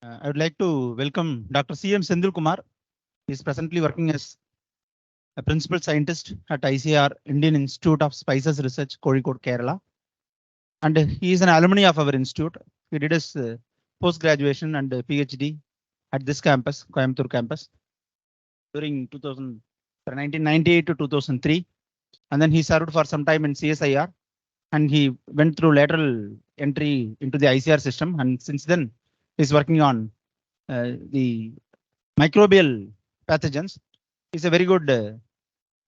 I would like to welcome Dr. C.M. Senthilkumar. He is presently working as a principal scientist at ICR, Indian Institute of Spices Research, Kozhikode, Kerala. And he is an alumni of our institute. He did his post-graduation and PhD at this campus, Coimbatore campus, during 1998 to 2003. And then he served for some time in CSIR, and he went through lateral entry into the ICR system. And since then, he's working on the microbial pathogens. He's a very good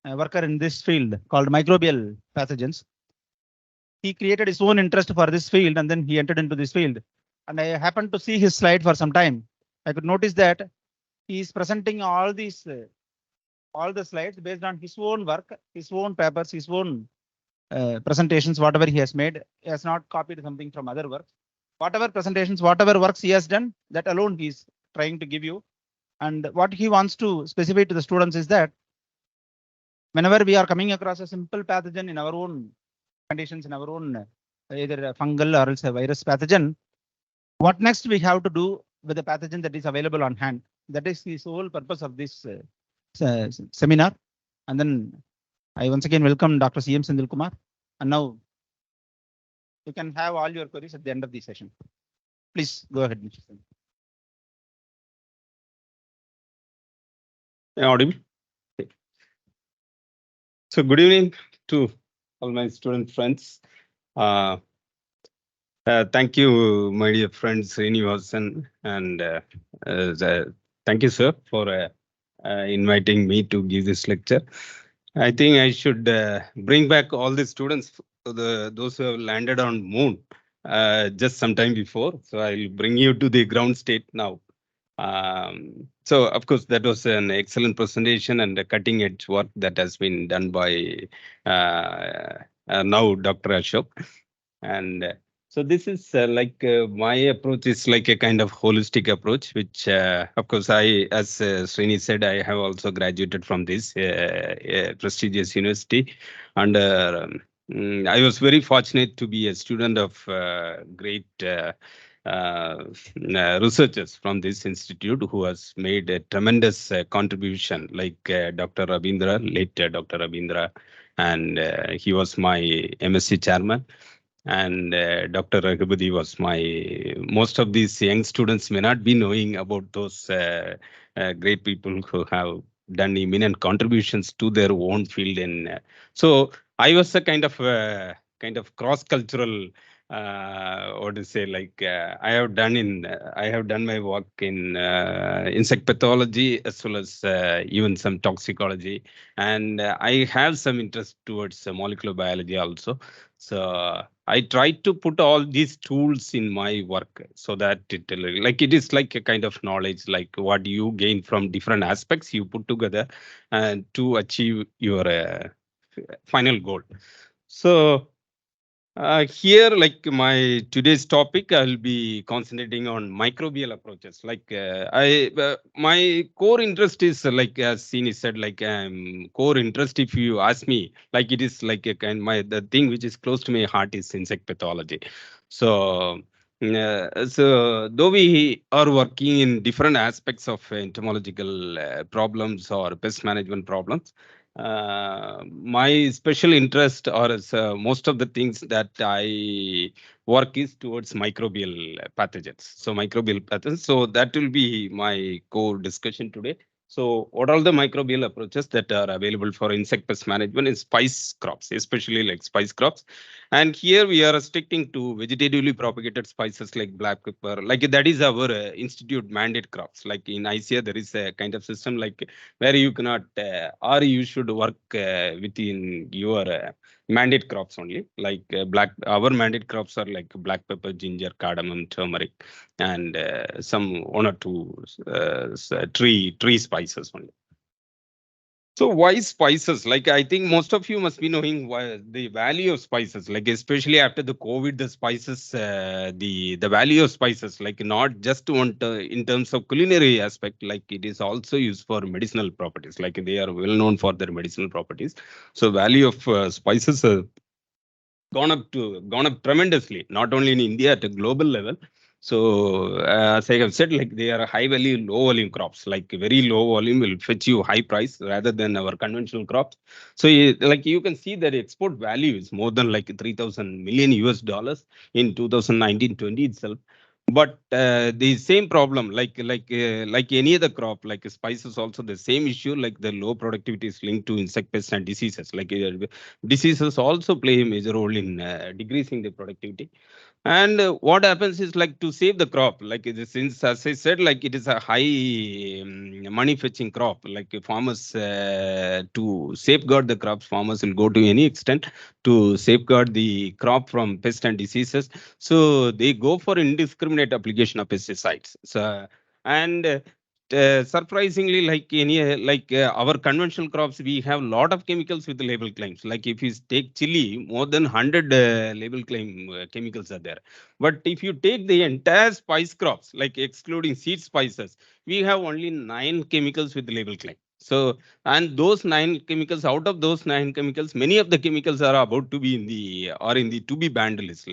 worker in this field called microbial pathogens. He created his own interest for this field and then he entered into this field. And I happened to see his slide for some time. I could notice that he is presenting all the slides based on his own work, his own papers, his own presentations, whatever he has made. He has not copied something from other works. Whatever presentations, whatever works he has done, that alone he is trying to give you. And what he wants to specify to the students is that whenever we are coming across a simple pathogen in our own conditions, in our own either a fungal or else a virus pathogen, what next we have to do with the pathogen that is available on hand? That is the sole purpose of this seminar. And then I once again welcome Dr. C.M. Senthilkumar. And now you can have all your queries at the end of the session. Please go ahead, Mr. Sen. Audible. So good evening to all my student friends. Thank you, my dear friend Srinivasan, and thank you, sir, for inviting me to give this lecture. I think I should bring back all the students, those who have landed on moon just some time before. So I'll bring you to the ground state now. So, of course, that was an excellent presentation and a cutting edge work that has been done by now Dr. Ashok. And so this is my approach is like a kind of holistic approach, which, of course, as Srini said, I have also graduated from this prestigious university. And I was very fortunate to be a student of great researchers from this institute who has made a tremendous contribution, like Dr. Rabindra, late Dr. Rabindra, and he was my MSc chairman. And Dr. Raghupati was my. Most of these young students may not be knowing about those great people who have done eminent contributions to their own field. And so I was a kind of cross-cultural. What to say? I have done my work in insect pathology as well as even some toxicology, and I have some interest towards molecular biology also. So I try to put all these tools in my work so that it is like a kind of knowledge, like what you gain from different aspects you put together and to achieve your final goal. So here, like my today's topic, I'll be concentrating on microbial approaches. My core interest is like as Sini said, core interest. If you ask me, like it is like a the thing which is close to my heart is insect pathology. So. So though we are working in different aspects of entomological problems or pest management problems, my special interest or most of the things that I work is towards microbial pathogens. So microbial pathogens. So that will be my core discussion today. So what are the microbial approaches that are available for insect pest management in spice crops, especially like spice crops? And here we are restricting to vegetatively propagated spices like black pepper. Like that is our institute mandate crops. Like in ICA, there is a kind of system like where you cannot or you should work within your mandate crops only. Like our mandate crops are like black pepper, ginger, cardamom, turmeric, and some one or two tree spices only. So why spices? Like I think most of you must be knowing why the value of spices. Like especially after the COVID, the spices, the value of spices, like not just in terms of culinary aspect, like it is also used for medicinal properties. Like they are well known for their medicinal properties. So value of spices gone up tremendously, not only in India at a global level. So as I have said, like they are high value, low volume crops. Like very low volume will fetch you high price rather than our conventional crops. So like you can see that export value is more than like 3,000 million US dollars in 2019-20 itself. But the same problem, like any other crop, like spices, also the same issue. Like the low productivity is linked to insect pests and diseases. Like diseases also play a major role in decreasing the productivity. And what happens is, like, to save the crop, like it is, since as I said, like it is a high money fetching crop, like farmers to safeguard the crops, farmers will go to any extent to safeguard the crop from pests and diseases. So they go for indiscriminate application of pesticides. So and surprisingly, like any our conventional crops, we have a lot of chemicals with label claims. Like if you take chili, more than 100 label claim chemicals are there. But if you take the entire spice crops, like excluding seed spices, we have only 9 chemicals with label claim. So, and those 9 chemicals, out of those 9 chemicals, many of the chemicals are about to be in the or in the to be banned list.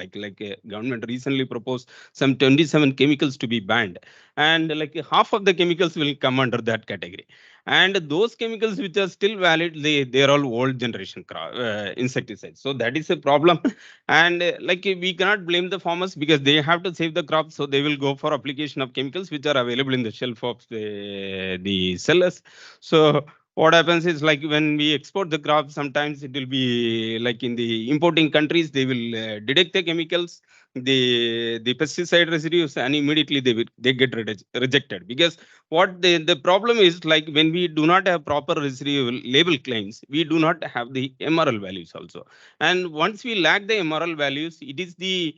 Government recently proposed some 27 chemicals to be banned, and like half of the chemicals will come under that category. And those chemicals which are still valid, they are all old generation insecticides. So that is a problem. And we cannot blame the farmers because they have to save the crop, so they will go for application of chemicals which are available in the shelf of the sellers. So what happens is, like when we export the crop, sometimes it will be like in the importing countries, they will detect the chemicals, the pesticide residues, and immediately they get rejected. Because what the problem is, like when we do not have proper residual label claims, we do not have the MRL values also. And once we lack the moral values, it is the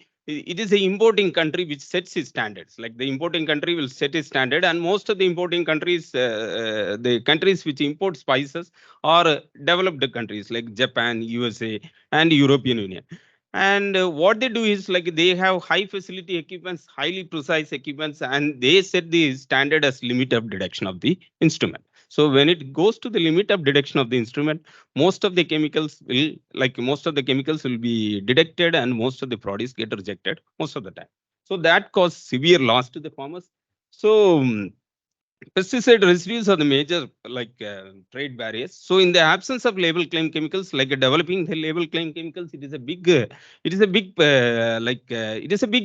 importing country which sets its standards. Like the importing country will set its standard, and most of the importing countries, the countries which import spices, are developed countries like Japan, USA, and European Union. And what they do is, like they have high facility equipments, highly precise equipments, and they set the standard as limit of detection of the instrument. So when it goes to the limit of detection of the instrument, most of the chemicals will be detected, and most of the products get rejected most of the time. So that causes severe loss to the farmers. So pesticide residues are the major trade barriers. So in the absence of label claim chemicals, like developing the label claim chemicals, it is a big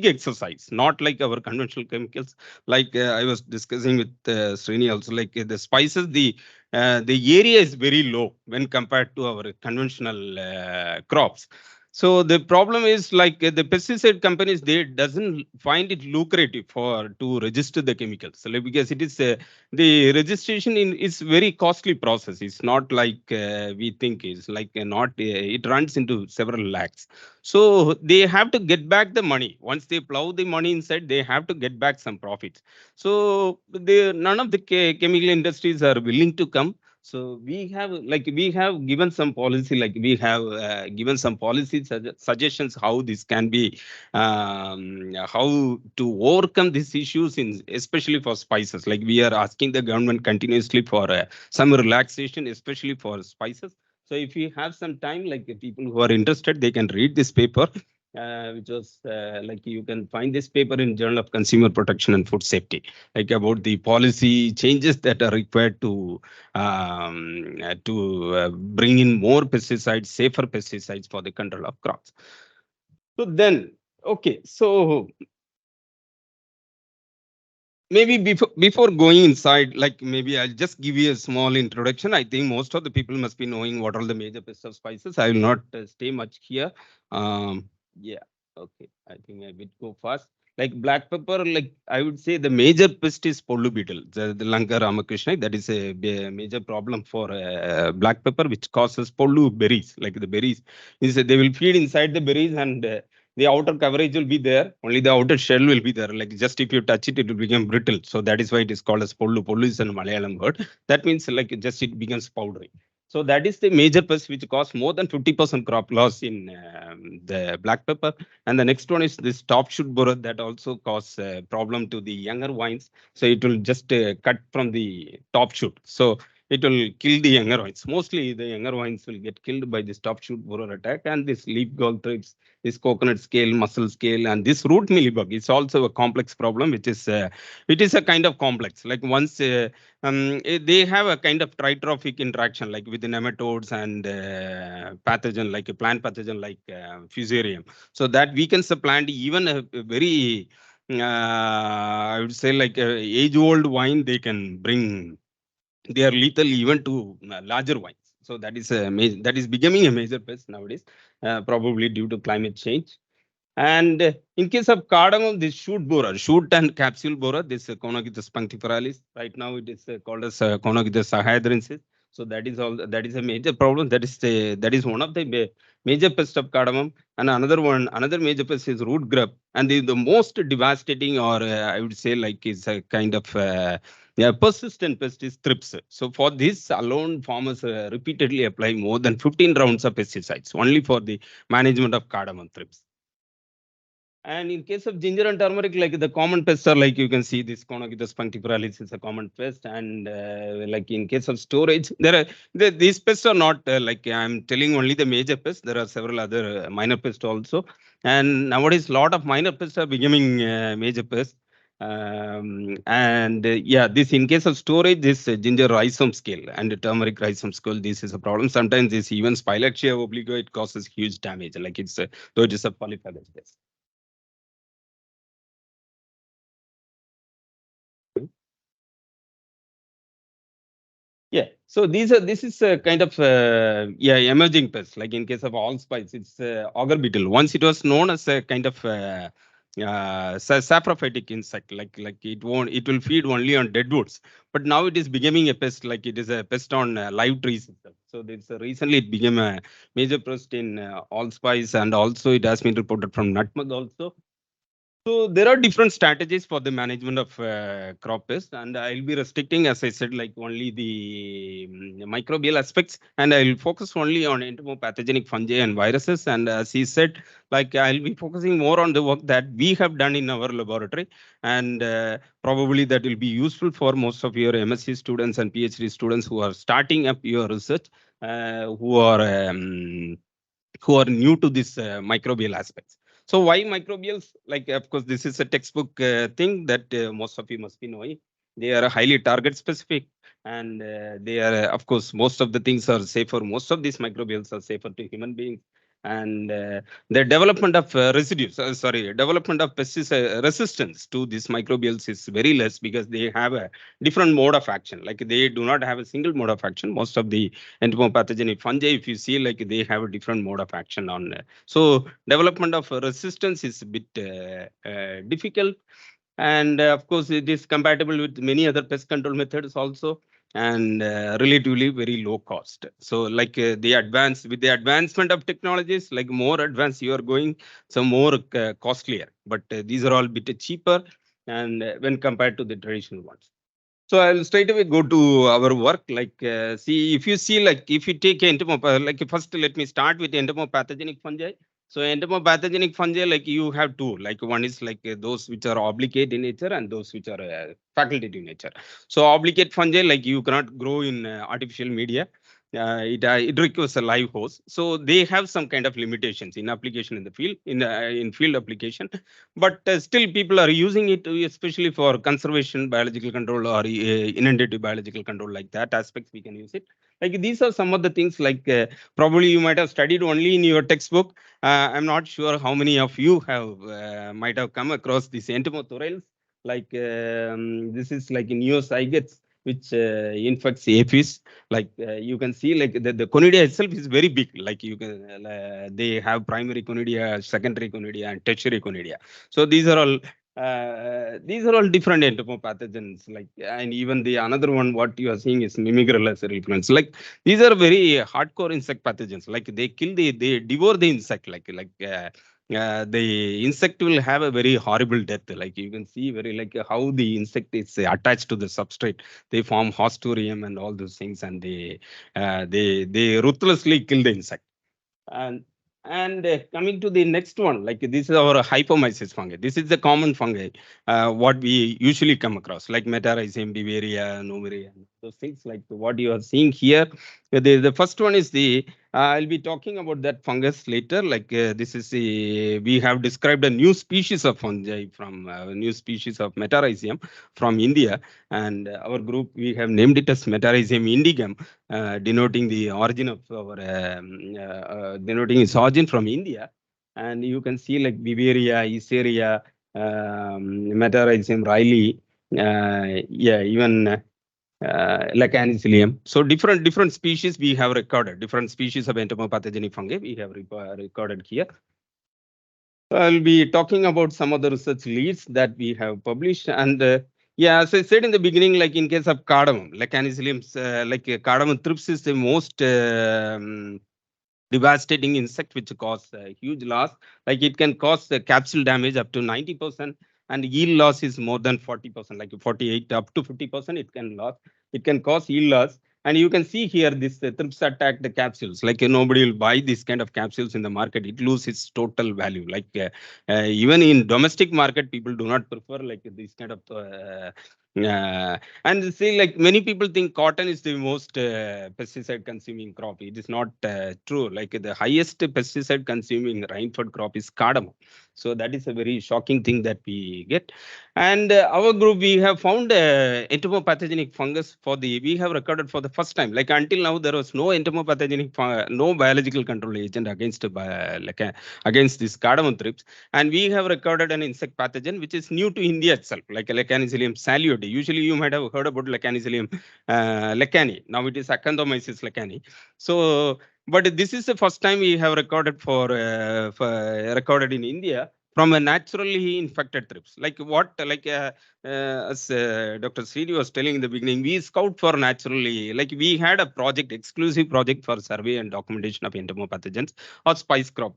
exercise, not like our conventional chemicals. I was discussing with Srini also, like the spices, the area is very low when compared to our conventional crops. So the problem is, like the pesticide companies, they doesn't find it lucrative for to register the chemicals. So, like, because it is the registration in is very costly process. It's not like we think is like not it runs into several lakhs. So they have to get back the money. Once they plow the money inside, they have to get back some profits. So none of the chemical industries are willing to come. So we have given some policy, like we have given some policy suggestions how this can be, how to overcome these issues, in especially for spices. Like we are asking the government continuously for some relaxation, especially for spices. So if you have some time, like people who are interested, they can read this paper, which was like you can find this paper in Journal of Consumer Protection and Food Safety, like about the policy changes that are required to bring in more pesticides, safer pesticides for the control of crops. So then, okay, so maybe before going inside, like maybe I'll just give you a small introduction. I think most of the people must be knowing what are the major pests of spices. I will not stay much here. Yeah, okay. I think I will go fast. Like black pepper, like I would say the major pest is pollu beetle, the Lanka Ramakrishna. That is a major problem for black pepper, which causes pollu berries. Like the berries, is they will feed inside the berries, and the outer coverage will be there, only the outer shell will be there. Like just if you touch it, it will become brittle. So that is why it is called as pollu. Pollu is a Malayalam word. That means like just it becomes powdery. So that is the major pest which cause more than 50% crop loss in the black pepper. And the next one is this top shoot borer, that also cause problem to the younger vines. So it will just cut from the top shoot. So it will kill the younger vines. Mostly the younger vines will get killed by this top shoot borer attack, and this leaf gall thrips, this coconut scale, mussel scale, and this root mealybug is also a complex problem, which is it is a kind of complex. Like once they have a kind of tritrophic interaction, like with the nematodes and pathogen, like a plant pathogen, like fusarium. So that weakens the plant. Even a very I would say like age-old wine, they can bring. They are lethal even to larger wines. So that is that is becoming a major pest nowadays, probably due to climate change. And in case of cardamom, this shoot and capsule borer, this Conogithus punctiferalis, right now it is called as Conogithus sahadrensis. So that is all. That is a major problem. That is one of the major pests of cardamom. And another major pest is root grub. And the most devastating, or I would say, like is a kind of yeah, persistent pest is thrips. So for this alone, farmers repeatedly apply more than 15 rounds of pesticides only for the management of cardamom thrips. And in case of ginger and turmeric, like the common pests are like you can see this Conogithus punctiferalis is a common pest, and like in case of storage, these pests are not like I'm telling only the major pests. There are several other minor pests also, and nowadays a lot of minor pests are becoming major pests. And yeah, this in case of storage, this ginger rhizome scale and the turmeric rhizome scale, this is a problem. Sometimes this even Spilexia obliqua, it causes huge damage. Like it's though it is a polyphagous pest. Yeah, so this is a kind of yeah, emerging pest. Like in case of allspice, it's auger beetle. Once it was known as a kind of saprophytic insect, like it will feed only on dead woods. But now it is becoming a pest, like it is a pest on live trees itself. So this recently it became a major pest in allspice, and also it has been reported from nutmeg also. So there are different strategies for the management of crop pest, and I'll be restricting, as I said, like only the microbial aspects, and I'll focus only on entomopathogenic fungi and viruses. And as he said, like I'll be focusing more on the work that we have done in our laboratory, and probably that will be useful for most of your MSc students and PhD students who are starting up your research, who are new to this microbial aspects. So why microbials? Like, of course, this is a textbook thing that most of you must be knowing. They are highly target specific, and they are, of course, most of the things are safer. Most of these microbials are safer to human beings. And the development of development of pesticide resistance to these microbials is very less because they have a different mode of action. Like they do not have a single mode of action. Most of the entomopathogenic fungi, if you see, like they have a different mode of action on. So development of resistance is a bit difficult, and of course it is compatible with many other pest control methods also, and relatively very low cost. So like with the advancement of technologies, like more advanced you are going, so more costlier, but these are all bit cheaper, and when compared to the traditional ones. So I'll straight away go to our work. Like, see, if you see, like, if you take like first, let me start with entomopathogenic fungi. So entomopathogenic fungi, like you have two. Like one is like those which are obligate in nature and those which are facultative in nature. So obligate fungi, like you cannot grow in artificial media. It requires a live host. So they have some kind of limitations in application in the field, in field application, but still people are using it, especially for conservation biological control or inundative biological control. Like that aspects we can use it. Like these are some of the things, like probably you might have studied only in your textbook. I'm not sure how many of you have might have come across these entomothorales. Like this is like in neozygates which infects aphids. Like you can see, like the conidia itself is very big. Like you can they have primary conidia, secondary conidia, and tertiary conidia. So these are all different entomopathogens. Like, and even the another one, what you are seeing is mimicrella cerebrans. Like these are very hardcore insect pathogens. Like they devour the insect. The insect will have a very horrible death. Like you can see very like how the insect is attached to the substrate. They form hostorium and all those things, and they ruthlessly kill the insect. And And coming to the next one, like this is our hypomyces fungi. This is the common fungi, what we usually come across, like Metarhizium, Beauveria, Nomeria, those things like what you are seeing here. The first one is the, I'll be talking about that fungus later. Like this is the, we have described a new species of fungi from new species of Metarhizium from India. And our group, we have named it as Metarhizium indigum, denoting the origin of our denoting its origin from India. And you can see like Beauveria, Escheria, Metarhizium, Riley, yeah, even Lecanicilium. So different species we have recorded, different species of entomopathogenic fungi we have recorded here. I'll be talking about some of the research leads that we have published. And yeah, as I said in the beginning, like in case of cardamom, Lecanicilium, like cardamom thrips is the most devastating insect which cause huge loss. Like it can cause capsule damage up to 90%, and yield loss is more than 40%, like 48 up to 50% it can loss. It can cause yield loss. And you can see here this thrips attack the capsules. Like nobody will buy this kind of capsules in the market. It loses its total value. Like even in domestic market, people do not prefer like this kind of and see, like many people think cotton is the most pesticide consuming crop. It is not true. Like the highest pesticide consuming rainfed crop is cardamom. So that is a very shocking thing that we get. And our group, we have found entomopathogenic fungus for the, we have recorded for the first time. Like until now, there was no entomopathogenic, no biological control agent against against this cardamom thrips. And we have recorded an insect pathogen which is new to India itself, like Lecanicilium saludi. Usually, you might have heard about Lecanicilium lecani. Now it is Acanthamyces lecani. So, but this is the first time we have recorded for recorded in India from a naturally infected thrips. Like what, like as Dr. Srini was telling in the beginning, we scout for naturally, like we had a project, exclusive project for survey and documentation of entomopathogens or spice crop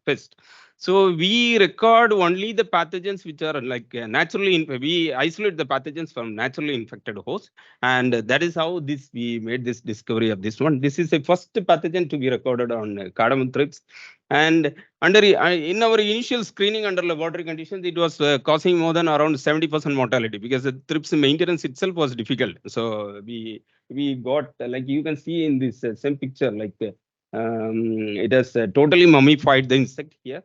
pest. So we record only the pathogens which are like naturally, we isolate the pathogens from naturally infected hosts. And that is how this, we made this discovery of this one. This is the first pathogen to be recorded on cardamom thrips. And under in our initial screening under laboratory conditions, it was causing more than around 70% mortality because the thrips maintenance itself was difficult. So we got like you can see in this same picture, like it has totally mummified the insect here.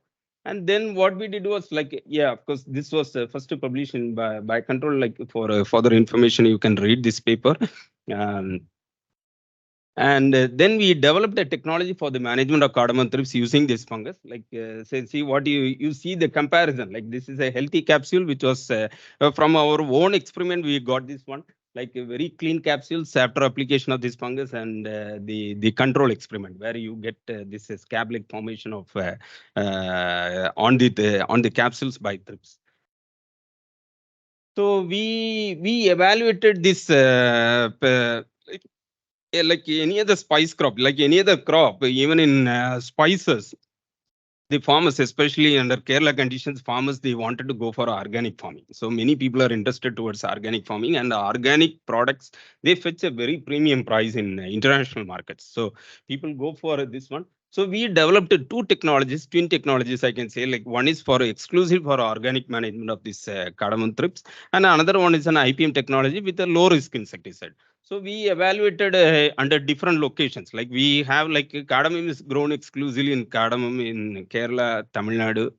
And then what we did was like, yeah, of course, this was first published in by control. Like for further information, you can read this paper. Um, and then we developed a technology for the management of cardamom thrips using this fungus. Like, say, see what you see the comparison. Like this is a healthy capsule, which was from our own experiment. We got this one, like a very clean capsules after application of this fungus, and the control experiment where you get this scab-like formation of on the capsules by thrips. So we evaluated this like any other spice crop, like any other crop, even in spices, the farmers, especially under Kerala conditions, farmers, they wanted to go for organic farming. So many people are interested towards organic farming, and organic products, they fetch a very premium price in international markets. So people go for this one. So we developed two technologies, twin technologies, I can say. Like one is for exclusive for organic management of this cardamom thrips, and another one is an IPM technology with a low risk insecticide. So we evaluated under different locations. Like we have like cardamom is grown exclusively in cardamom in Kerala, Tamil Nadu.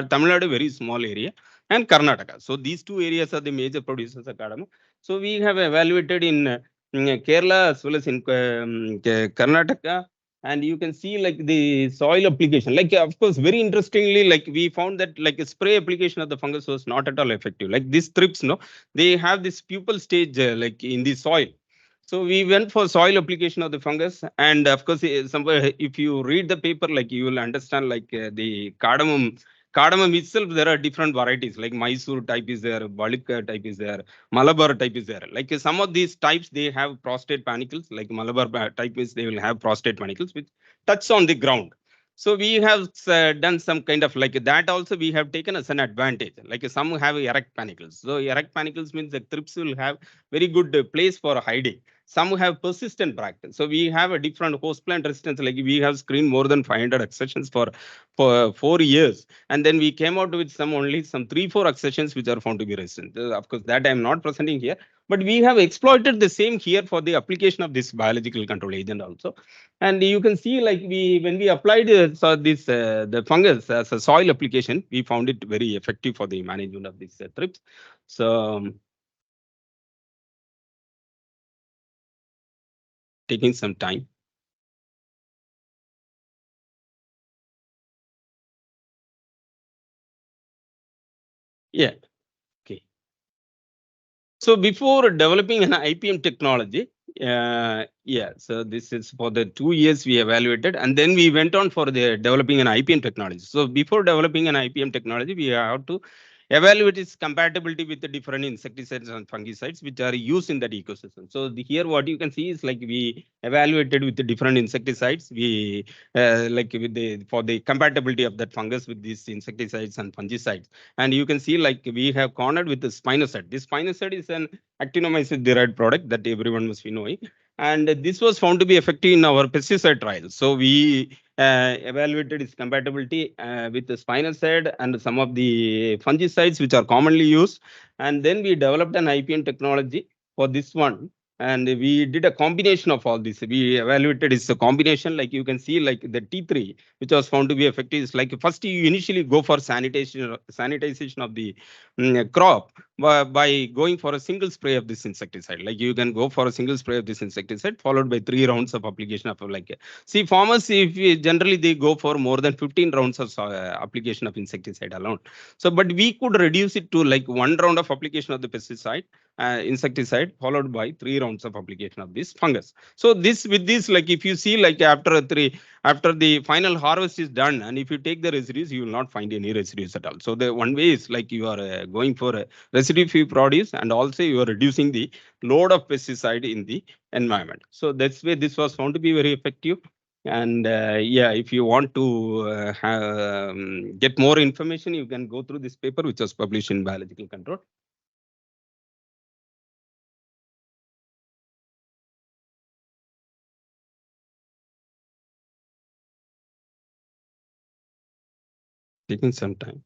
Tamil Nadu very small area, and Karnataka. So these two areas are the major producers of cardamom. So we have evaluated in Kerala as well as in Karnataka. And you can see like the soil application. Like of course, very interestingly, like we found that like a spray application of the fungus was not at all effective. Like these thrips, no, they have this pupal stage like in the soil. So we went for soil application of the fungus, and of course, somewhere if you read the paper, like you will understand, like the cardamom itself, there are different varieties. Like Mysore type is there, Balika type is there, Malabar type is there. Like some of these types, they have prostate panicles. Like Malabar type is they will have prostate panicles which touch on the ground. So we have done some kind of like that. Also, we have taken as an advantage. Like some have erect panicles. So erect panicles means the thrips will have very good place for hiding. some have persistent practice. So we have a different host plant resistance. Like we have screened more than 500 accessions for 4 years, and then we came out with some only some 3-4 accessions which are found to be resistant. Of course, that I am not presenting here, but we have exploited the same here for the application of this biological control agent also. And you can see, like when we applied this the fungus as a soil application, we found it very effective for the management of these thrips. So taking some time. Yeah. Okay. So before developing an IPM technology, so this is for the 2 years we evaluated, and then we went on for the developing an IPM technology. So before developing an IPM technology, we have to evaluate its compatibility with the different insecticides and fungicides which are used in that ecosystem. So here what you can see is like we evaluated with the different insecticides. We like with the for the compatibility of that fungus with these insecticides and fungicides. And you can see like we have cornered with the spinosad. This spinosad is an actinomycet derived product that everyone must be knowing. And this was found to be effective in our pesticide trials. So we evaluated its compatibility with the spinosad and some of the fungicides which are commonly used. And then we developed an IPM technology for this one. And we did a combination of all this. We evaluated its a combination, like you can see, like the T3, which was found to be effective. Is like first you initially go for sanitization of the crop by going for a single spray of this insecticide. Like you can go for a single spray of this insecticide followed by 3 rounds of application of like see farmers if generally they go for more than 15 rounds of application of insecticide alone. So but we could reduce it to like 1 round of application of the pesticide insecticide followed by 3 rounds of application of this fungus. So this with this, like if you see like after the final harvest is done, and if you take the residues, you will not find any residues at all. So the one way is like you are going for a residue free produce, and also you are reducing the load of pesticide in the environment. So that's why this was found to be very effective. And if you want to get more information, you can go through this paper which was published in Biological Control. Taking some time.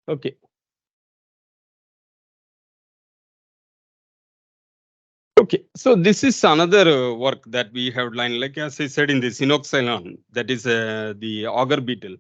Okay. Okay, so this is another work that we have done. Like as I said in the Sinoxylon, that is the auger beetle.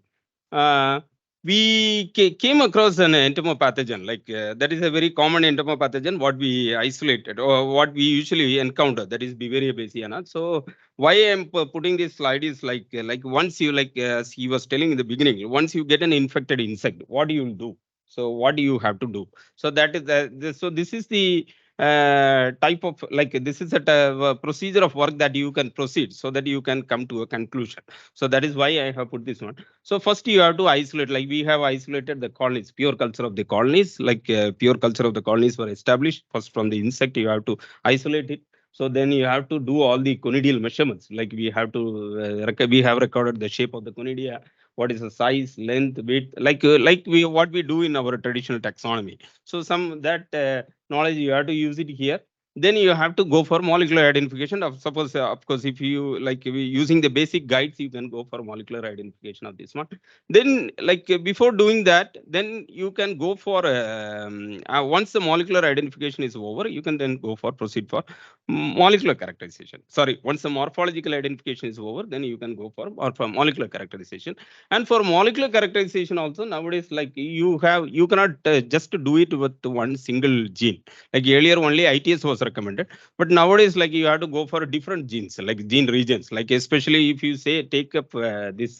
Uh, we came across an entomopathogen, like that is a very common entomopathogen, what we isolated or what we usually encounter, that is Beauveria bassiana. So why I'm putting this slide is like once you as he was telling in the beginning, once you get an infected insect, what do you do? So what do you have to do? So that is so this is the type of like this is a procedure of work that you can proceed so that you can come to a conclusion. So that is why I have put this one. So first you have to isolate, like we have isolated the colonies, pure culture of the colonies, like pure culture of the colonies were established. First from the insect, you have to isolate it. So then you have to do all the conidial measurements. Like we have to, we have recorded the shape of the conidia, what is the size, length, width, like we what we do in our traditional taxonomy. So some that knowledge you have to use it here. Then you have to go for molecular identification of suppose of course if you like using the basic guides, you can go for molecular identification of this one. Then like before doing that, then you can go for once the molecular identification is over, you can then go for proceed for molecular characterization. Sorry, once the morphological identification is over, then you can go for molecular characterization. And for molecular characterization also nowadays, like you cannot just do it with one single gene. Like earlier only ITS was recommended, but nowadays like you have to go for different genes, like gene regions. Like especially if you say take up this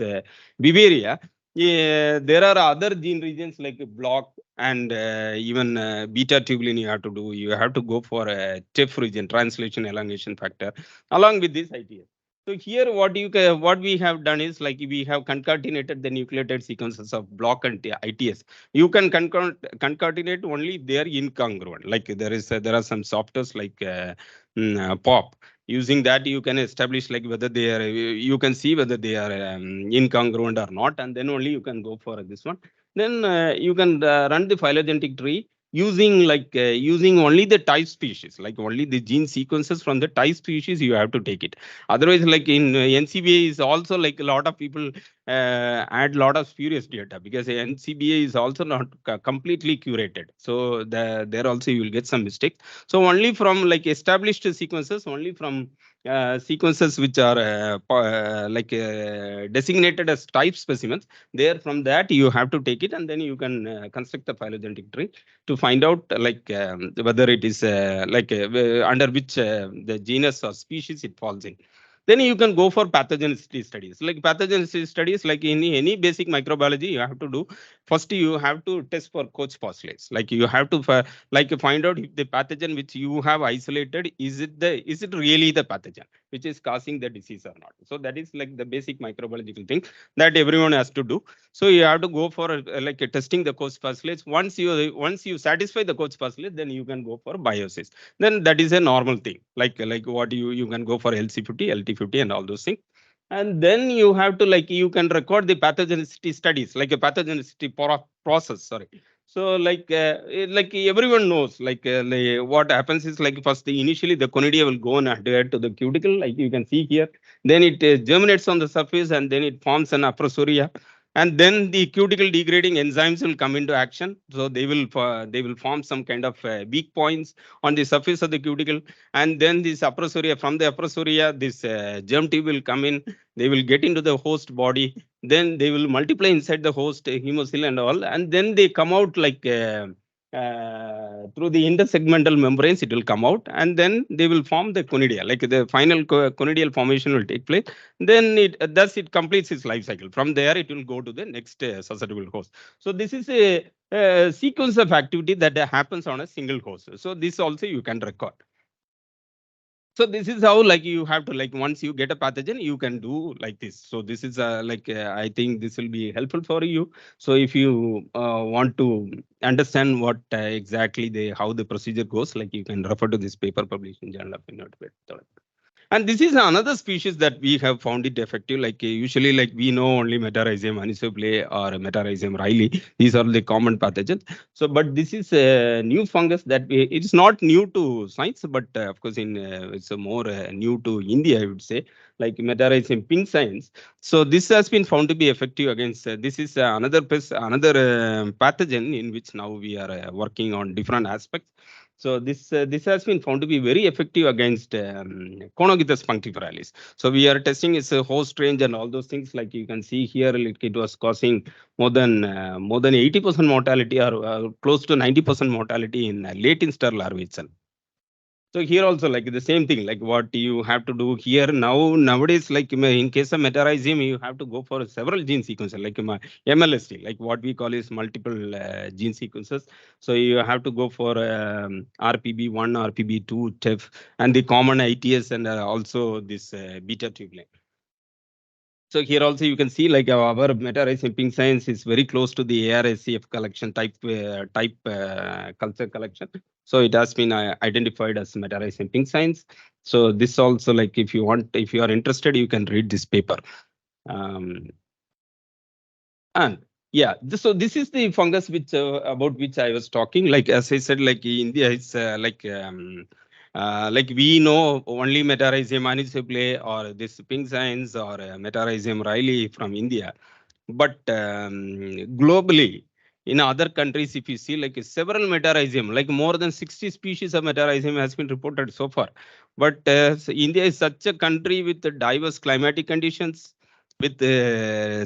Vivaria, yeah, there are other gene regions like block and even beta tubulin you have to do. You have to go for a TEF region, translation elongation factor, along with this ITS. So here what we have done is like we have concatenated the nucleotide sequences of block and ITS. You can concatenate only if they are incongruent. Like there are some softwares like POP. Using that you can establish like whether they are you can see whether they are incongruent or not, and then only you can go for this one. Then you can run the phylogenetic tree using only the type species, like only the gene sequences from the type species you have to take it. Otherwise, like in NCBA is also like a lot of people add lot of spurious data, because NCBA is also not completely curated. So there also you will get some mistakes. So only from like established sequences, only from sequences which are designated as type specimens, there from that you have to take it, and then you can construct the phylogenetic tree to find out whether it is under which the genus or species it falls in. Then you can go for pathogenicity studies. Like pathogenicity studies, like in any basic microbiology, you have to do first. You have to test for coach postulates. Like you have to find out if the pathogen which you have isolated, is it really the pathogen which is causing the disease or not. So that is like the basic microbiological thing that everyone has to do. So you have to go for testing the coach postulates. Once you satisfy the coach postulate, then you can go for biosis. Then that is a normal thing, like what you can go for LC50, LT50 and all those things. And then you have to you can record the pathogenicity studies, like a pathogenicity process, sorry. So like everyone knows, what happens is like first initially the conidia will go and adhere to the cuticle, like you can see here. Then it germinates on the surface, and then it forms an aprosoria, and then the cuticle degrading enzymes will come into action. So they will form some kind of weak points on the surface of the cuticle. And then this aprosoria, from the aprosoria, this germ tube will come in. They will get into the host body. Then they will multiply inside the host hemosyl and all, and then they come out through the intersegmental membranes. It will come out, and then they will form the conidia. Like the final conidial formation will take place. Then it completes its life cycle. From there, it will go to the next susceptible host. So this is a sequence of activity that happens on a single host. So this also you can record. So this is how like you have to, like once you get a pathogen, you can do like this. So this is I think this will be helpful for you. So if you want to understand what exactly the how the procedure goes, like you can refer to this paper published in Journal of Innovative. And this is another species that we have found it effective. Usually, like we know only Metarhizium anisopleae or Metarhizium riley. These are the common pathogens. So, but this is a new fungus that it's not new to science, but of course, it's more new to India, I would say, like Metarhizium pink science. So, this has been found to be effective against. This is another pest, another pathogen in which now we are working on different aspects. So this has been found to be very effective against Conogithus punctiferalis. So we are testing its host range and all those things. Like you can see here, it was causing more than 80% mortality, or close to 90% mortality in late instar larvae itself. So here also like the same thing, like what you have to do here nowadays, like in case of Metarhizium, you have to go for several gene sequences, like MLST, like what we call is multiple gene sequences. So you have to go for RPB1, RPB2, TEF, and the common ITS, and also this beta tubulin. So here also you can see like our Metarhizium pink science is very close to the ARSCF collection type culture collection. So it has been identified as Metarhizium pink science. So this also, like if you are interested, you can read this paper. Um, and yeah, so this is the fungus which about which I was talking. Like as I said, like India is like we know only Metarhizium anisopleae or this pink science or Metarhizium riley from India. But globally, in other countries, if you see like several Metarhizium, like more than 60 species of Metarhizium has been reported so far. But India is such a country with diverse climatic conditions, with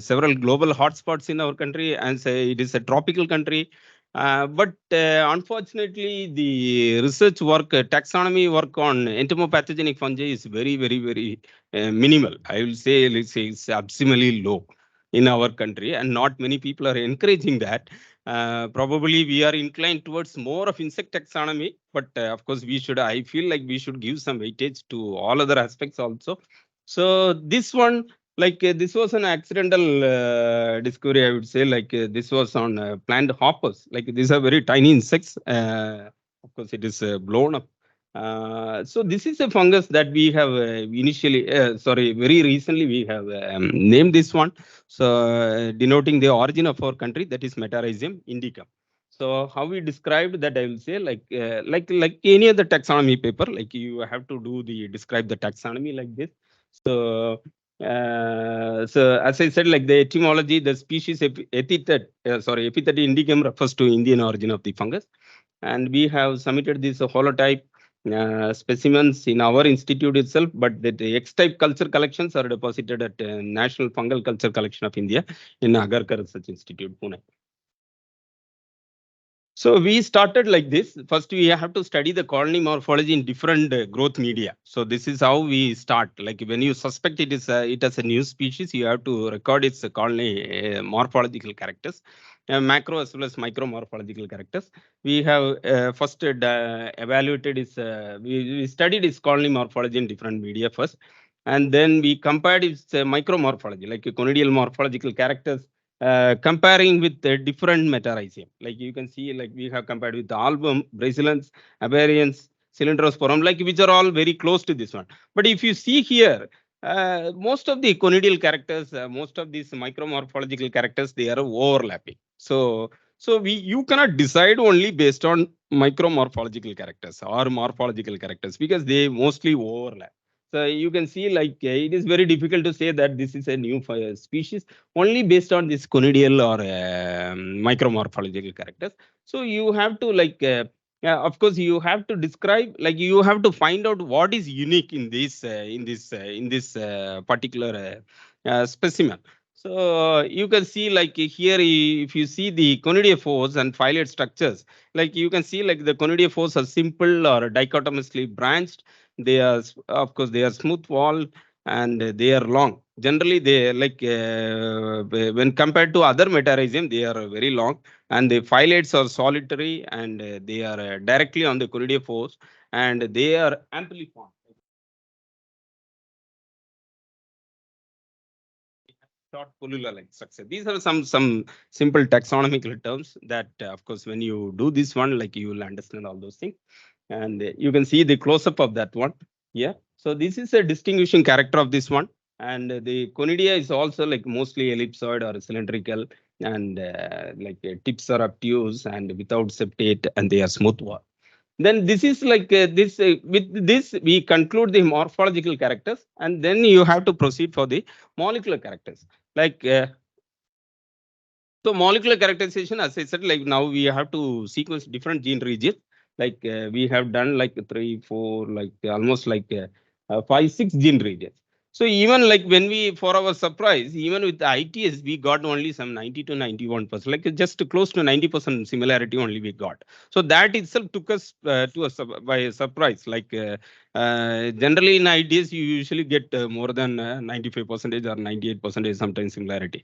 several global hotspots in our country, and say it is a tropical country. But unfortunately, the research work, taxonomy work on entomopathogenic fungi is very, very, very minimal. I will say, let's say it's absolutely low in our country, and not many people are encouraging that. Probably we are inclined towards more of insect taxonomy, but of course we should. I feel like we should give some weightage to all other aspects also. So this one, this was an accidental discovery, I would say. This was on plant hoppers. Like these are very tiny insects. Of course, it is blown up. So this is a fungus that we have very recently we have named this one. So denoting the origin of our country, that is Metarhizium indica. So how we described that, I will say, like any other taxonomy paper, like you have to do the describe the taxonomy like this. So, so as I said, like the etymology, the species epithet indicum refers to Indian origin of the fungus, and we have submitted these holotype specimens in our institute itself. But the X-type culture collections are deposited at National Fungal Culture Collection of India in Agarkar Research Institute, Pune. So we started like this. First, we have to study the colony morphology in different growth media. So this is how we start. Like when you suspect it as a new species, you have to record its colony morphological characters, macro as well as micro morphological characters. We have first evaluated we studied its colony morphology in different media first, and then we compared its micro morphology, like conidial morphological characters comparing with the different Metarhizium. Like you can see, like we have compared with the album, Brazilians, Aberrans, Cylindrosporum, like which are all very close to this one. But if you see here, most of the conidial characters, most of these micromorphological characters, they are overlapping. So you cannot decide only based on micromorphological characters or morphological characters because they mostly overlap. So you can see it is very difficult to say that this is a new species only based on this conidial or micromorphological characters. So you have to of course you have to describe, like you have to find out what is unique in this particular specimen. So you can see here, if you see the conidiophores and phyllate structures, like you can see like the conidiophores are simple or dichotomously branched. They are of course they are smooth walled and they are long. Generally, they when compared to other Metarhizium, they are very long, and the phyllates are solitary, and they are directly on the conidiophores, and they are ampliform. Short pullula-like structure. These are some simple taxonomical terms that, of course, when you do this one, like you will understand all those things. And you can see the close-up of that one. Yeah. So this is a distinguishing character of this one. And the conidia is also like mostly ellipsoid or cylindrical, and tips are obtuse and without septate, and they are smooth wall. Then this is this with this we conclude the morphological characters, and then you have to proceed for the molecular characters. Like so molecular characterization, as I said, like now we have to sequence different gene regions. We have done like three, four, like almost like 5, 6 gene regions. So even like when we, for our surprise, even with the ITS, we got only some 90 to 91%, like just close to 90% similarity only we got. So that itself took us by a surprise. Generally in ITS, you usually get more than 95% or 98% sometimes similarity.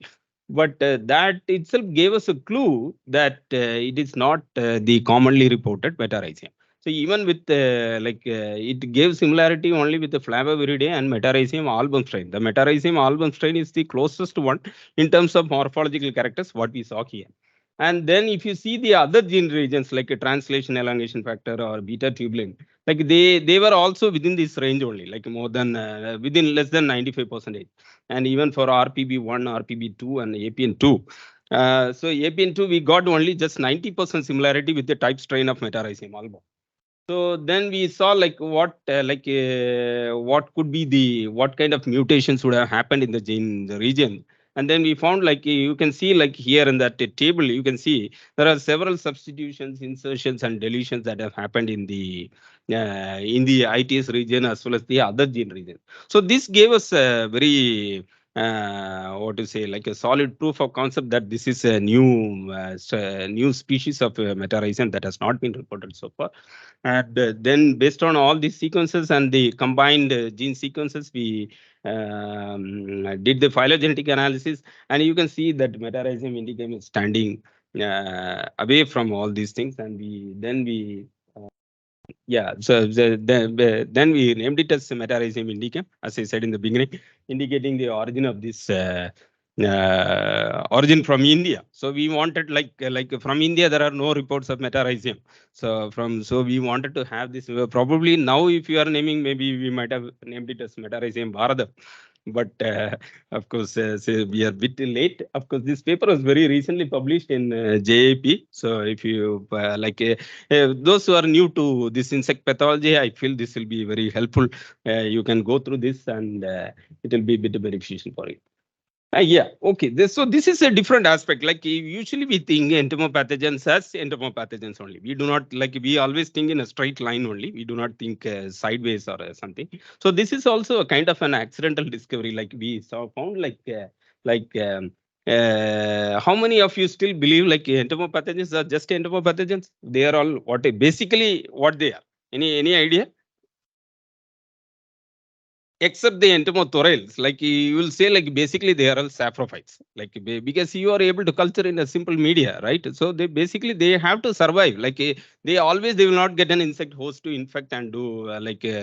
But that itself gave us a clue that it is not the commonly reported Metarhizium. So even with it gave similarity only with the Flaviviridae and Metarhizium album strain. The Metarhizium album strain is the closest one in terms of morphological characters what we saw here. And then if you see the other gene regions like a translation elongation factor or beta tubulin, like they were also within this range only, like more than within less than 95%. And even for RPB1, RPB2, and APN2. So APN2, we got only just 90% similarity with the type strain of Metarhizium album. So then we saw what could be what kind of mutations would have happened in the gene the region. And then we found you can see like here in that table, you can see there are several substitutions, insertions, and deletions that have happened in the ITS region as well as the other gene region. So this gave us a very what to say, like a solid proof of concept that this is a new species of Metarhizium that has not been reported so far. And then based on all these sequences and the combined gene sequences, we did the phylogenetic analysis, and you can see that Metarhizium indicum is standing away from all these things. And we Yeah, so then we named it as Metarhizium indicum, as I said in the beginning, indicating the origin of this origin from India. So we wanted like from India there are no reports of Metarhizium. So we wanted to have this. Probably now if you are naming, maybe we might have named it as Metarhizium Bharadam. But of course, so we are a bit late. Of course, this paper was very recently published in JAP. So if you those who are new to this insect pathology, I feel this will be very helpful. You can go through this and it will be a bit beneficial for you. Yeah, okay. This is a different aspect. Like usually we think entomopathogens as entomopathogens only. We do not we always think in a straight line only. We do not think sideways or something. So this is also a kind of an accidental discovery. Like we saw found like how many of you still believe like entomopathogens are just entomopathogens? They are all basically what they are. Any idea? Except the entomothorails, like you will say, like basically they are all saprophytes, like because you are able to culture in a simple media, right? So they basically they have to survive. Like they will not get an insect host to infect and do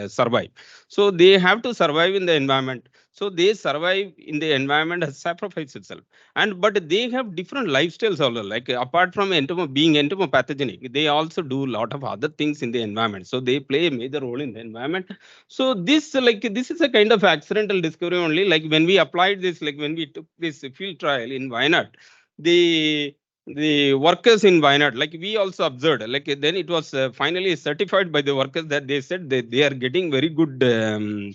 survive. So they have to survive in the environment. So they survive in the environment as saprophytes itself. And but they have different lifestyles also. Like apart from being entomopathogenic, they also do a lot of other things in the environment. So they play a major role in the environment. So this is a kind of accidental discovery only. Like when we applied this, like when we took this field trial in Wayanad, the workers in Wayanad, like we also observed, like then it was finally certified by the workers that they said that they are getting very good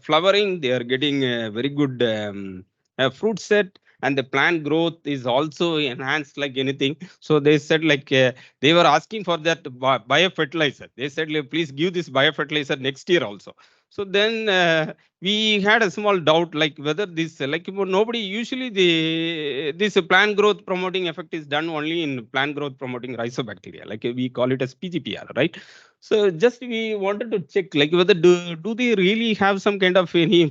flowering, they are getting very good fruit set, and the plant growth is also enhanced like anything. So they said they were asking for that biofertilizer. They said, like, please give this biofertilizer next year also. So then we had a small doubt, like whether this, nobody usually this plant growth promoting effect is done only in plant growth promoting rhizobacteria, like we call it as PGPR, right? So just we wanted to check, like whether do they really have some kind of any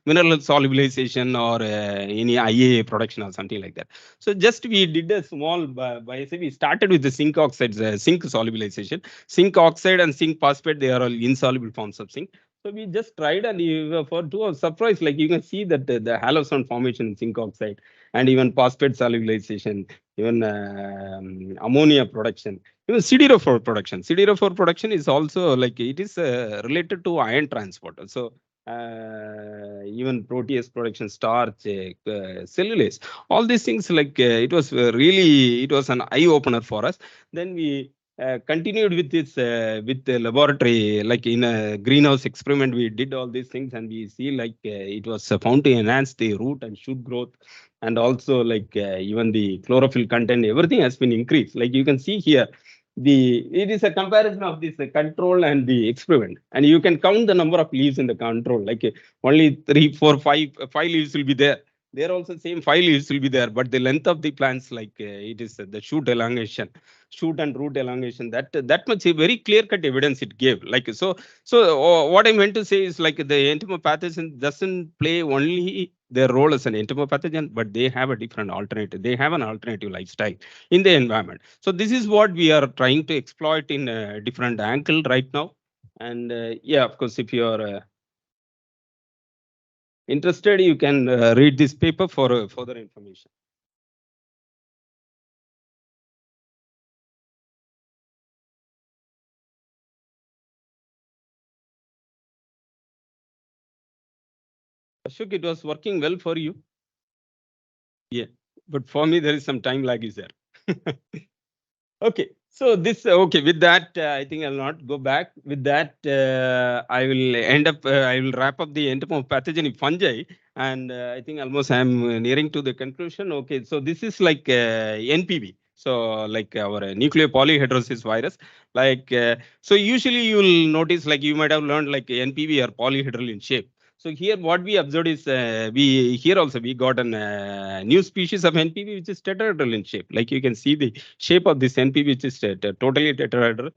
mineral solubilization or any IA production or something like that. So just we did a small we started with the zinc oxides, zinc solubilization. Zinc oxide and zinc phosphate, they are all insoluble forms of zinc. So we just tried, and to our surprise, like you can see that the halocene formation in zinc oxide, and even phosphate solubilization, even ammonia production, even CD4 production. CD4 production is also like it is related to iron transport. So even protease production, starch, cellulase, all these things, it was really, it was an eye opener for us. Then we continued with this with the laboratory, like in a greenhouse experiment. We did all these things, and we see it was found to enhance the root and shoot growth, and also even the chlorophyll content, everything has been increased. Like you can see here, it is a comparison of this control and the experiment, and you can count the number of leaves in the control. Only 3, 4, 5 leaves will be there. There also same 5 leaves will be there, but the length of the plants, it is the shoot elongation, shoot and root elongation. That much a very clear cut evidence it gave. What I meant to say is, like, the entomopathogen doesn't play only their role as an entomopathogen, but they have a different alternative. They have an alternative lifestyle in the environment. So this is what we are trying to exploit in a different angle right now. And yeah, of course, if you are interested, you can read this paper for further information. Ashok, it was working well for you. Yeah, but for me, there is some time lag is there. Okay, so this okay. With that, I think I'll not go back. With that, I will end up. I will wrap up the entomopathogenic fungi, and I think almost I'm nearing to the conclusion. Okay, so this is like NPV. So like our nuclear polyhedrosis virus. So usually you will notice, like you might have learned, like NPV are polyhedral in shape. So here what we observed is we here also we got an new species of NPV which is tetrahedral in shape. Like you can see the shape of this NP, which is totally tetrahedral.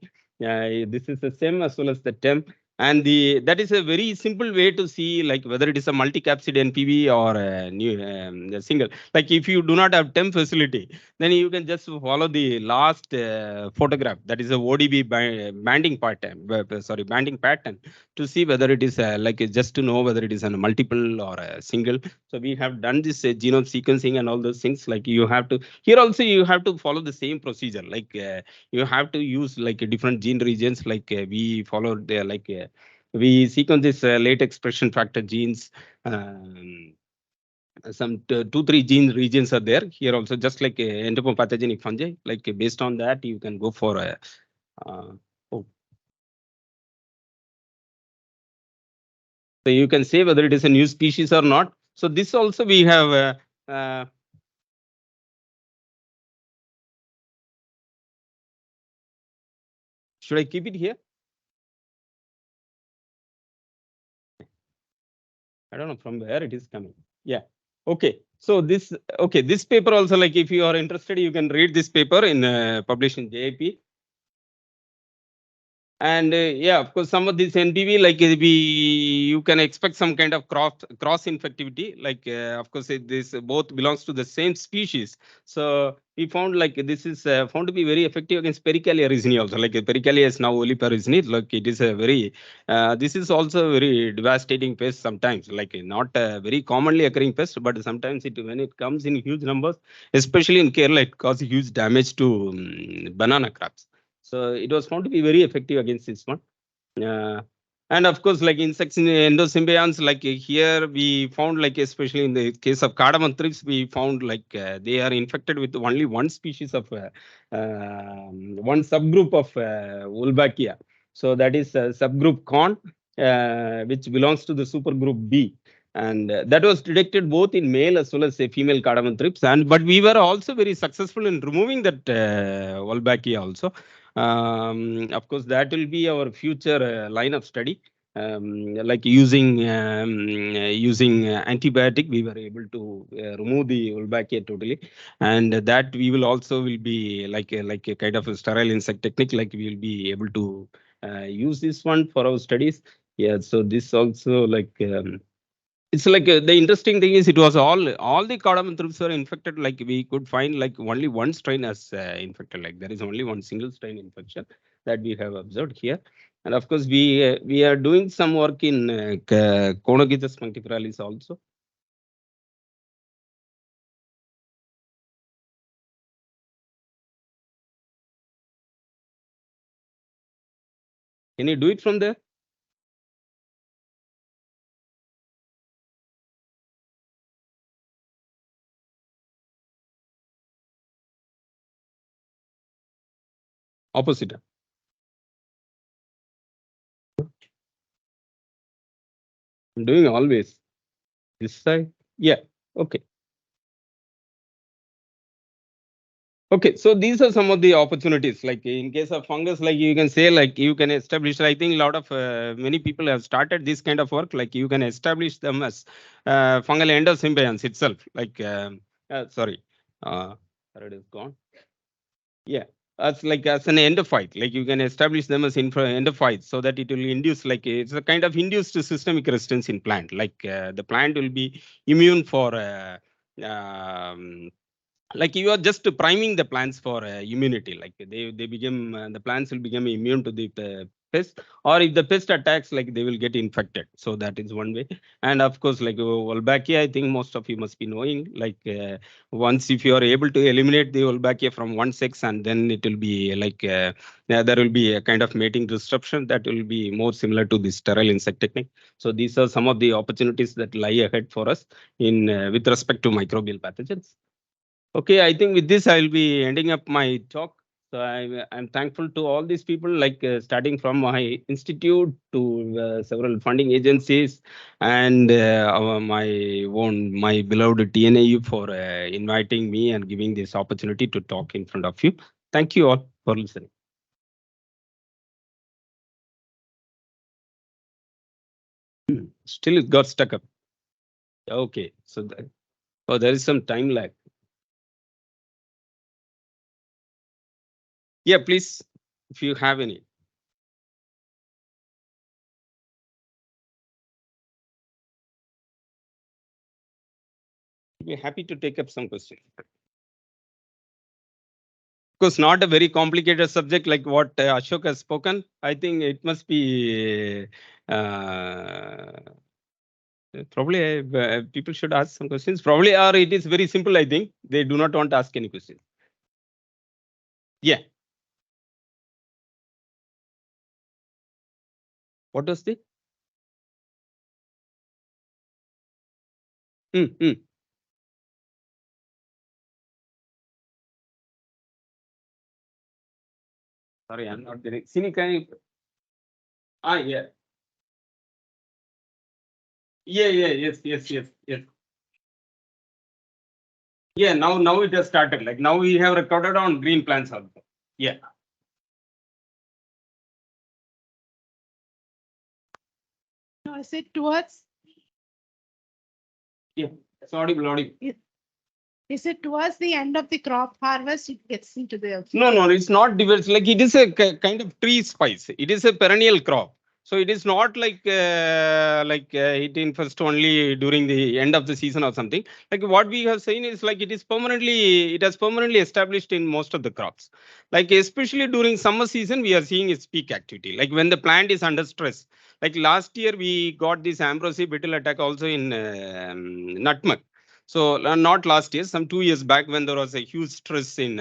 This is the stem as well as the temp. And that is a very simple way to see like whether it is a multi-capsid NPV or a single. Like if you do not have temp facility, then you can just follow the last photograph. That is a ODB banding pattern. Sorry, banding pattern to see whether it is like just to know whether it is a multiple or a single. So we have done this genome sequencing and all those things. Like you have to here also you have to follow the same procedure. Like you have to use like different gene regions. Like we followed the like. We sequence this late expression factor genes. Some two, three gene regions are there here also, just like entomopathogenic fungi. Like based on that, you can go for a. Uh, oh, so you can say whether it is a new species or not. So this also we have. Should I keep it here? I don't know from where it is coming. Yeah. Okay. So this okay. This paper also, like if you are interested, you can read this paper in published in JIP. And yeah, of course, some of this NPV, like you can expect some kind of cross infectivity. Like of course, this both belongs to the same species. So we found like this is found to be very effective against Pericalia resini also. Like Pericalia is now Olipa resini. Like it is a very this is also a very devastating pest sometimes. Like not a very commonly occurring pest, but sometimes it when it comes in huge numbers, especially in Kerala, it causes huge damage to banana crops. So it was found to be very effective against this one. Uh, and of course, like insects in the endosymbionts, like here we found, like especially in the case of cardamom thrips, we found like they are infected with only one species of one subgroup of Wolbachia. So that is subgroup con, which belongs to the supergroup B. And that was detected both in male as well as female cardamom thrips. And but we were also very successful in removing that Wolbachia also. Of course, that will be our future line of study. Like using antibiotic, we were able to remove the Wolbachia totally, and that we will also will be like a kind of a sterile insect technique. Like we will be able to use this one for our studies. Yeah, so this also like. It's like the interesting thing is it was all the cardamom thrips were infected. Like we could find like only one strain as infected. Like there is only one single strain infection that we have observed here. And of course we are doing some work in Conogithus punctiferalis also. Can you do it from there? Opposite. I'm doing always this side. Yeah. Okay. Okay, so these are some of the opportunities. Like in case of fungus, like you can say, like you can establish. I think a lot of many people have started this kind of work. Like you can establish them as fungal endosymbionts itself. Like sorry, where it is gone. Yeah, as like as an endophyte. Like you can establish them as endophytes, so that it will induce like it's a kind of induced systemic resistance in plant. Like the plant will be immune for. Like you are just priming the plants for immunity. Like they become the plants will become immune to the pest, or if the pest attacks, like they will get infected. So that is one way. And of course, like Wolbachia, I think most of you must be knowing. Like once if you are able to eliminate the Wolbachia from one sex, and then it will be like there will be a kind of mating disruption that will be more similar to the sterile insect technique. So these are some of the opportunities that lie ahead for us in with respect to microbial pathogens. Okay, I think with this I'll be ending up my talk. So I'm thankful to all these people, like starting from my institute to several funding agencies, and my beloved TNAU for inviting me and giving this opportunity to talk in front of you. Thank you all for listening. Still, it got stuck up. Okay, so oh, there is some time lag. Yeah, please, if you have any. be happy to take up some questions. Of course, not a very complicated subject like what Ashok has spoken. I think it must be probably people should ask some questions. Probably, or it is very simple. I think they do not want to ask any questions. Yeah. What was the? Sorry, I'm not getting. Sini, can you? Yeah. Yeah. Yes. Yeah. Now it has started. Like now we have recorded on green plants also. Yeah. No, I said towards. Yeah. It's audible. Is it towards the end of the crop harvest it gets into the? No, it's not diverse. Like it is a kind of tree spice. It is a perennial crop. So it is not like it infests only during the end of the season or something. Like what we have seen is like it has permanently established in most of the crops. Like especially during summer season, we are seeing its peak activity. Like when the plant is under stress. Like last year we got this ambrosia beetle attack also in nutmeg. So not last year, some 2 years back when there was a huge stress in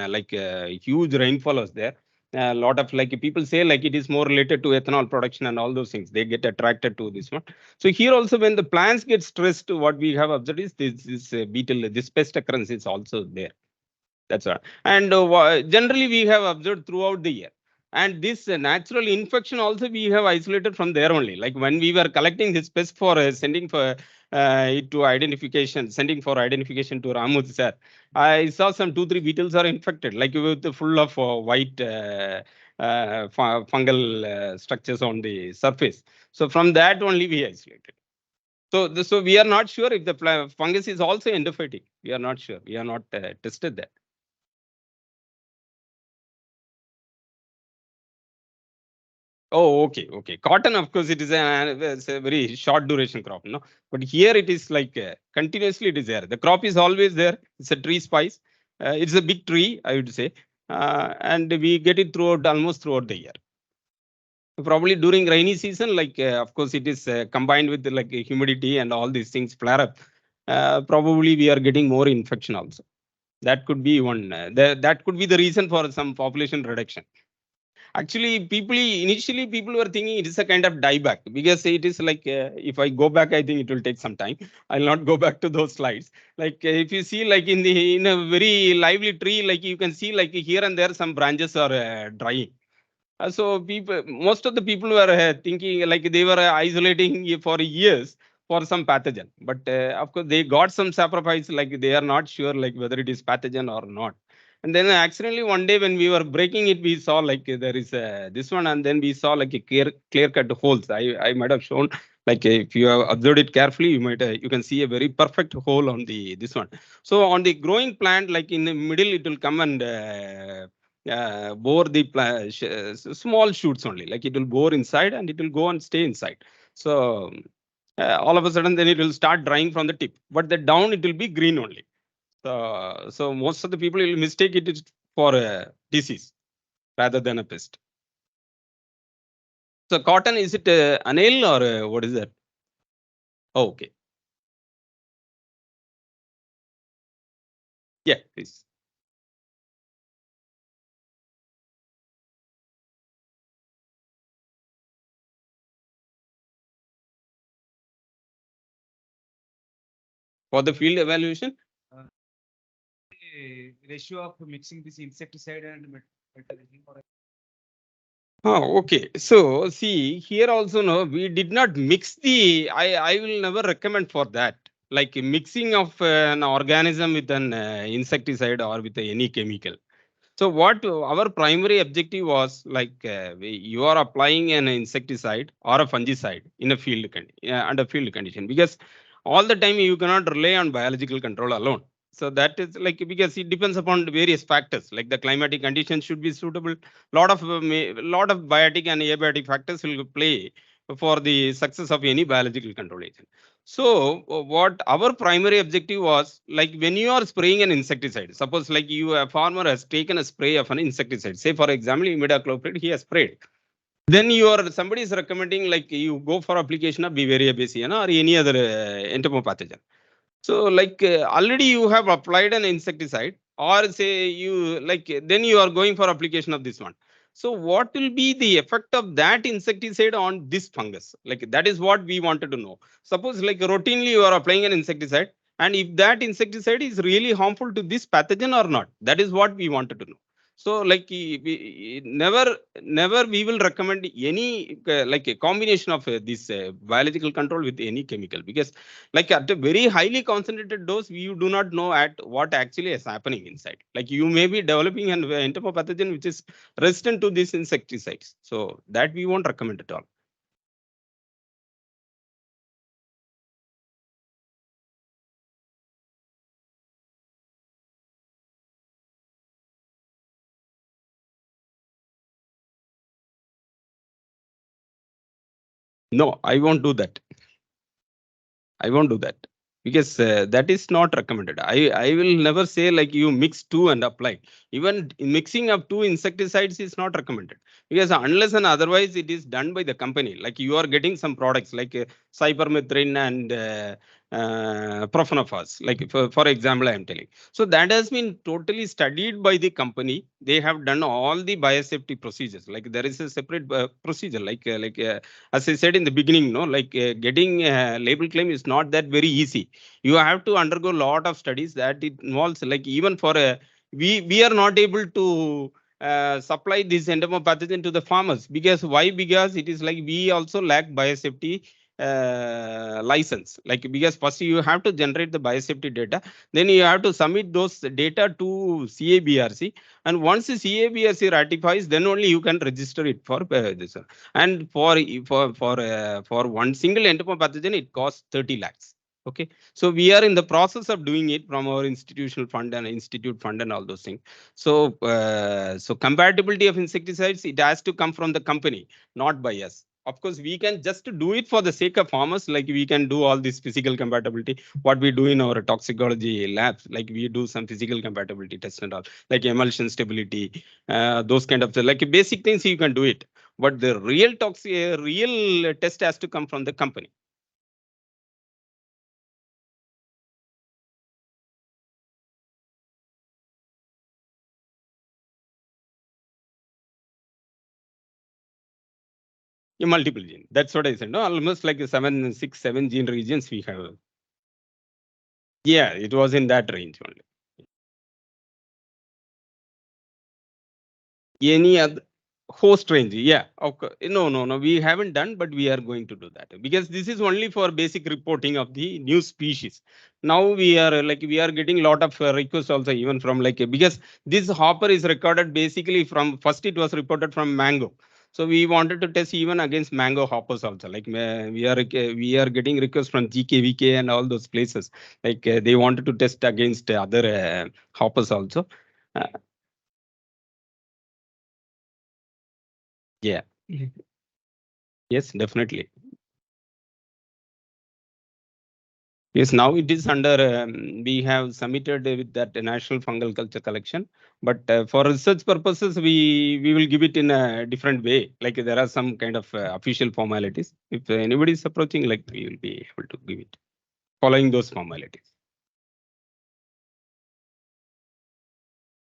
huge rainfall was there. A lot of like people say like it is more related to ethanol production and all those things. They get attracted to this one. So here also when the plants get stressed, what we have observed is this beetle, this pest occurrence is also there. That's all. And generally we have observed throughout the year. And this natural infection also we have isolated from there only. Like when we were collecting this pest for sending for it to identification, sending for identification to Ramud sir, I saw some 2-3 beetles are infected, like with the full of white fungal structures on the surface. So from that only we isolated. So we are not sure if the fungus is also endophytic. We are not sure. We are not tested that. Oh, okay. Cotton, of course, it's a very short duration crop, no. But here it is like continuously it is there. The crop is always there. It's a tree spice. It's a big tree, I would say, and we get it almost throughout the year. Probably during rainy season, like of course, it is combined with like humidity and all these things flare up. Probably we are getting more infection also. That could be one. That could be the reason for some population reduction. Actually, initially people were thinking it is a kind of dieback because it is like if I go back, I think it will take some time. I'll not go back to those slides. Like if you see like in a very lively tree, like you can see like here and there some branches are drying. So most of the people were thinking like they were isolating for years for some pathogen, but of course they got some sacrifice. Like they are not sure like whether it is pathogen or not. And then accidentally one day when we were breaking it, we saw like there is this one, and then we saw like a clear cut holes. I might have shown like if you have observed it carefully, you can see a very perfect hole on this one. So on the growing plant, like in the middle, it will come and bore the small shoots only. Like it will bore inside and it will go and stay inside. So all of a sudden, then it will start drying from the tip, but the down it will be green only. So most of the people will mistake it is for a disease rather than a pest. So cotton, is it a nail or what is that? Oh, okay. Yeah, please. For the field evaluation? Ratio of mixing this insecticide and fertilizer for Okay. So see here also, no, we did not mix the. I will never recommend for that. Like mixing of an organism with an insecticide or with any chemical. So what our primary objective was like you are applying an insecticide or a fungicide in a under field condition, because all the time you cannot rely on biological control alone. So that is like because it depends upon the various factors, like the climatic conditions should be suitable. Lot of biotic and abiotic factors will play for the success of any biological control agent. So what our primary objective was, like when you are spraying an insecticide, suppose like a farmer has taken a spray of an insecticide, say for example, imidacloprid, he has sprayed. Then somebody is recommending like you go for application of Beauveria bassiana or any other entomopathogen. So like already you have applied an insecticide, or say you like then you are going for application of this one. So what will be the effect of that insecticide on this fungus? Like that is what we wanted to know. Suppose like routinely you are applying an insecticide, and if that insecticide is really harmful to this pathogen or not, that is what we wanted to know. So like never we will recommend any like a combination of this biological control with any chemical, because like at a very highly concentrated dose, you do not know at what actually is happening inside. Like you may be developing an entomopathogen which is resistant to these insecticides. So that we won't recommend at all. No, I won't do that. I won't do that, because that is not recommended. I will never say like you mix two and apply. Even mixing of two insecticides is not recommended, because unless and otherwise it is done by the company. Like you are getting some products like cypermethrin and profenophos. Like for example, I am telling. So that has been totally studied by the company. They have done all the biosafety procedures. Like there is a separate procedure. As I said in the beginning, no, like getting a label claim is not that very easy. You have to undergo a lot of studies that it involves. Like even for a we are not able to supply this entomopathogen to the farmers, because why? Because it is like we also lack biosafety license. Like because first you have to generate the biosafety data, then you have to submit those data to CABRC, and once the CABRC ratifies, then only you can register it for this one. And for one single entomopathogen, it costs 30 lakhs. Okay, so we are in the process of doing it from our institutional fund and institute fund and all those things. So so compatibility of insecticides, it has to come from the company, not by us. Of course, we can just do it for the sake of farmers. Like we can do all this physical compatibility, what we do in our toxicology labs. Like we do some physical compatibility tests and all, like emulsion stability, those kind of like basic things you can do it. But the real test has to come from the company. Multiple gene. That's what I said. No, almost like 7 gene regions we have. Yeah, it was in that range only. Any other host range? Yeah. Okay. No. We haven't done, but we are going to do that, because this is only for basic reporting of the new species. Now we are we are getting a lot of requests also, even from because this hopper is recorded basically from first it was reported from mango. So we wanted to test even against mango hoppers also. Like we are getting requests from GKVK and all those places. Like they wanted to test against other hoppers also. Uh, yeah. Yes, definitely. Yes, now it is under, we have submitted with that National Fungal Culture Collection, but for research purposes, we will give it in a different way. Like there are some kind of official formalities. If anybody is approaching, like we will be able to give it, following those formalities.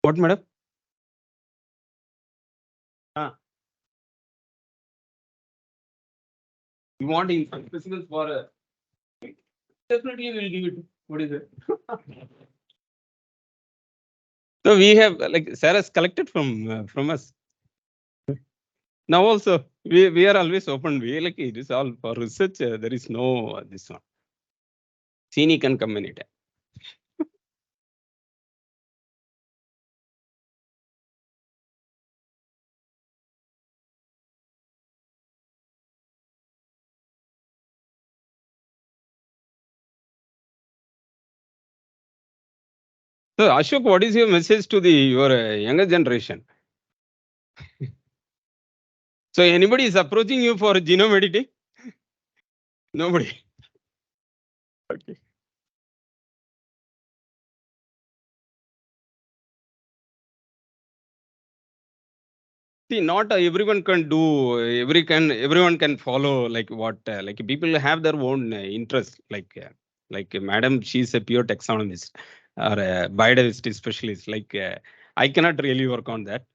What, madam? You want specimens for definitely we'll give it. What is it? So we have Sarah's collected from us. Now also we are always open. We it is all for research. There is no this one. Sini can come anytime. So Ashok, what is your message to your younger generation? So anybody is approaching you for genome editing? Nobody. Okay. See, not everyone can do. Everyone can follow like what like people have their own interest. Like Madam, she's a pure taxonomist or a biodiversity specialist. I cannot really work on that.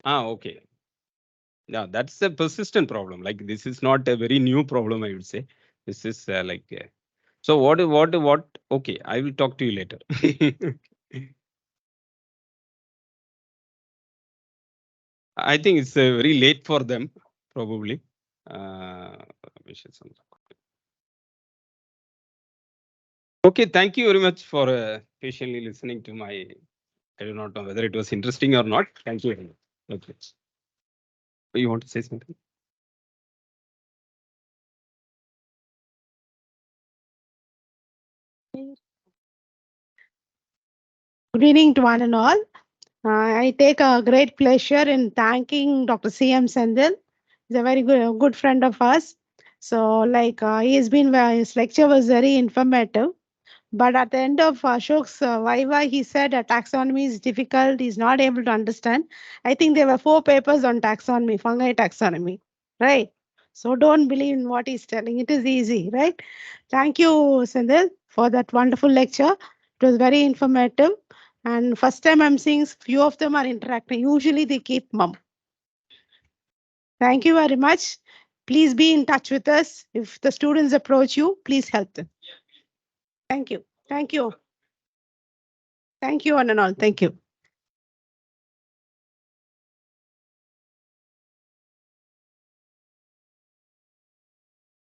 Okay. Yeah, that's a persistent problem. Like this is not a very new problem, I would say. This is so what? Okay, I will talk to you later. I think it's very late for them, probably. We should Okay, thank you very much for patiently listening to my. I do not know whether it was interesting or not. Thank you very much. Okay. You want to say something? Good evening to one and all. I take a great pleasure in thanking Dr. C.M. Sendil. He's a very good friend of ours. So, his lecture was very informative. But at the end of Ashok's Viva, he said taxonomy is difficult. He's not able to understand. I think there were 4 papers on taxonomy, fungi taxonomy, right? So don't believe in what he's telling. It is easy, right? Thank you, Sendil, for that wonderful lecture. It was very informative. And first time I'm seeing few of them are interacting. Usually they keep mum. Thank you very much. Please be in touch with us. If the students approach you, please help them. Thank you. Thank you. Thank you, one and all. Thank you.